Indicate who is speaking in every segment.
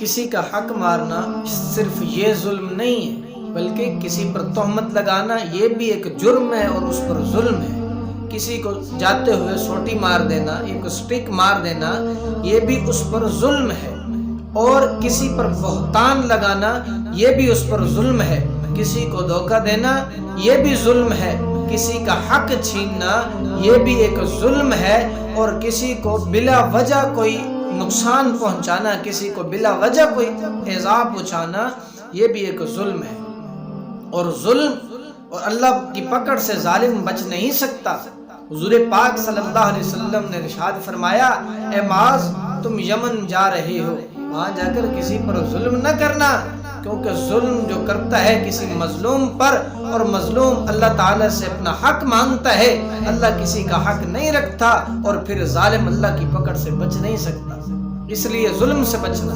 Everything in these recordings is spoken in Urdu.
Speaker 1: کسی کا حق مارنا صرف یہ ظلم نہیں ہے، بلکہ کسی پر تہمت لگانا یہ بھی ایک جرم ہے اور اس پر ظلم ہے۔ کسی کو جاتے ہوئے سوٹی مار دینا، ایک سٹک مار دینا، یہ بھی اس پر ظلم ہے۔ اور کسی پر بہتان لگانا یہ بھی اس پر ظلم ہے۔ کسی کو دھوکہ دینا یہ بھی ظلم ہے۔ کسی کا حق چھیننا یہ بھی ایک ظلم ہے۔ اور کسی کو بلا وجہ کوئی نقصان پہنچانا، کسی کو بلا وجہ کوئی ایذا پہنچانا یہ بھی ایک ظلم ہے۔ اور ظلم اور اللہ کی پکڑ سے ظالم بچ نہیں سکتا۔ حضور پاک صلی اللہ علیہ وسلم نے ارشاد فرمایا، اے معاذ تم یمن جا رہے ہو، وہاں جا کر کسی پر ظلم نہ کرنا، کیونکہ ظلم جو کرتا ہے کسی مظلوم پر، اور مظلوم اللہ تعالیٰ سے اپنا حق مانگتا ہے، اللہ کسی کا حق نہیں رکھتا، اور پھر ظالم اللہ کی پکڑ سے بچ نہیں سکتا۔ اس لیے ظلم سے بچنا۔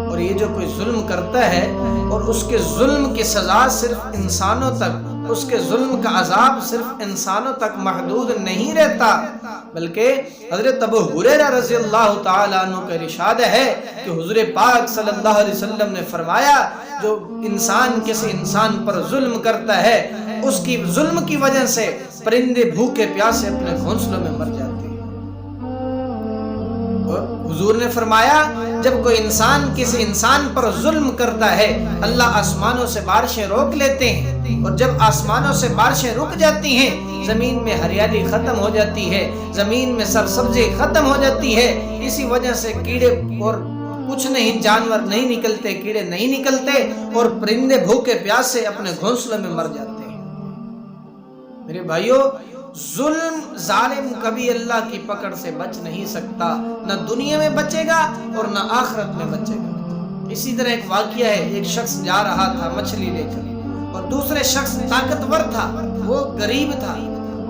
Speaker 1: اور یہ جو کوئی ظلم کرتا ہے اور اس کے ظلم کی سزا صرف انسانوں تک، اس کے ظلم کا عذاب صرف انسانوں تک محدود نہیں رہتا، بلکہ حضرت ابو ہریرہ رضی اللہ تعالیٰ عنہ کا ارشاد ہے کہ حضور پاک صلی اللہ علیہ وسلم نے فرمایا، جو انسان کسی انسان پر ظلم کرتا ہے، اس کی ظلم کی وجہ سے پرندے بھوکے پیاسے اپنے گھونسلوں میں مر جاتے ہیں۔ اور حضور نے فرمایا، جب کوئی انسان کسی انسان پر ظلم کرتا ہے، اللہ آسمانوں سے بارشیں روک لیتے ہیں، اور جب آسمانوں سے بارشیں رک جاتی ہیں، زمین میں ہریالی ختم ہو جاتی ہے، زمین میں سرسبزی ختم ہو جاتی ہے۔ اسی وجہ سے کیڑے اور کچھ نہیں، جانور نہیں نکلتے، کیڑے نہیں نکلتے، اور پرندے بھوکے پیاسے اپنے گھونسلوں میں مر جاتے ہیں۔ میرے بھائیوں، ظالم کبھی اللہ کی پکڑ سے بچ نہیں سکتا، نہ دنیا میں بچے گا اور نہ آخرت میں بچے گا۔ اسی طرح ایک واقعہ ہے، ایک شخص جا رہا تھا مچھلی لے کر، اور دوسرے شخص طاقتور تھا، وہ غریب تھا،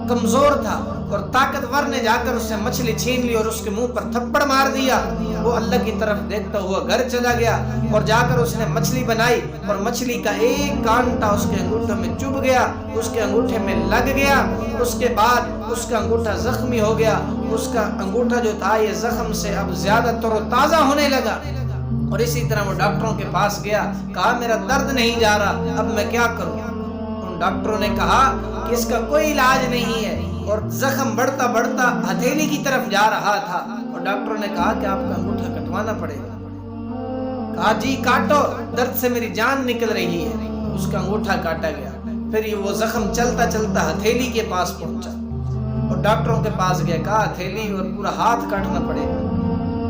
Speaker 1: کمزور تھا، اور طاقتور نے جا کر اس سے مچھلی چھین لی اور اس کے منہ پر تھپڑ مار دیا۔ وہ اللہ کی طرف دیکھتا ہوا گھر چلا گیا، اور جا کر اس نے مچھلی بنائی، اور مچھلی کا ایک کانٹا اس کے انگوٹھے میں چبھ گیا، اس کے انگوٹھے میں لگ گیا۔ اس کے بعد اس کا انگوٹھا زخمی ہو گیا۔ اس کا انگوٹھا جو تھا یہ زخم سے اب زیادہ تر و تازہ ہونے لگا، اور اسی طرح وہ ڈاکٹروں کے پاس گیا، کہا میرا درد نہیں جا رہا، اب میں کیا کروں؟ ان ڈاکٹروں نے کہا کہ اس کا کوئی علاج نہیں ہے، اور زخم بڑھتا بڑھتا ہتھیلی کی طرف جا رہا تھا، اور ڈاکٹروں نے کہا کہ آپ کا انگوٹھا کٹوانا پڑے گا۔ کہا جی کاٹو، درد سے میری جان نکل رہی ہے۔ اس کا انگوٹھا کاٹا گیا، پھر وہ زخم چلتا چلتا ہتھیلی کے پاس پہنچا، اور ڈاکٹروں کے پاس گیا، کہا ہتھیلی اور پورا ہاتھ کاٹنا پڑے گا۔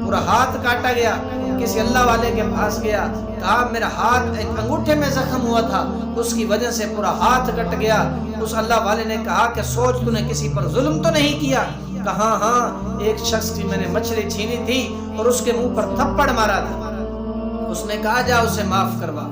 Speaker 1: پورا ہاتھ کاٹا گیا۔ کسی اللہ والے کے پاس گیا، کہا میرا ہاتھ ایک انگوٹھے میں زخم ہوا تھا، اس کی وجہ سے پورا ہاتھ کٹ گیا۔ اس اللہ والے نے کہا کہ سوچ تو نے کسی پر ظلم تو نہیں کیا؟ کہا ہاں، ایک شخص کی میں نے مچھلی چھینی تھی اور اس کے منہ پر تھپڑ مارا تھا۔ اس نے کہا جا اسے معاف کروا۔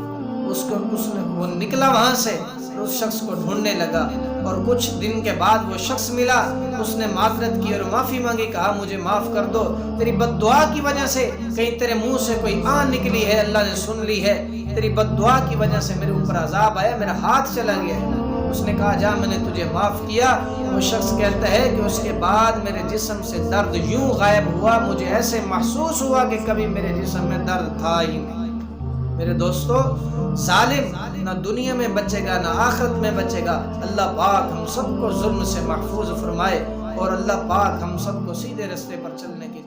Speaker 1: وہ نکلا وہاں سے، اس شخص کو ڈھونڈنے لگا، اور کچھ دن کے بعد وہ شخص ملا۔ اس نے معذرت کی اور معافی مانگی، کہا مجھے معاف کر دو، تیری بد دعا کی وجہ سے کہیں تیرے منہ سے کوئی آن نکلی ہے، اللہ نے سن لی ہے، تیری بد دعا کی وجہ سے میرے اوپر عذاب آیا، میرا ہاتھ چلا گیا ہے۔ اس نے کہا جا میں نے تجھے معاف کیا۔ وہ شخص کہتا ہے کہ اس کے بعد میرے جسم سے درد یوں غائب ہوا، مجھے ایسے محسوس ہوا کہ کبھی میرے جسم میں درد تھا ہی نہیں۔ میرے دوستو، ظالم نہ دنیا میں بچے گا نہ آخرت میں بچے گا۔ اللہ پاک ہم سب کو ظلم سے محفوظ فرمائے، اور اللہ پاک ہم سب کو سیدھے راستے پر چلنے کی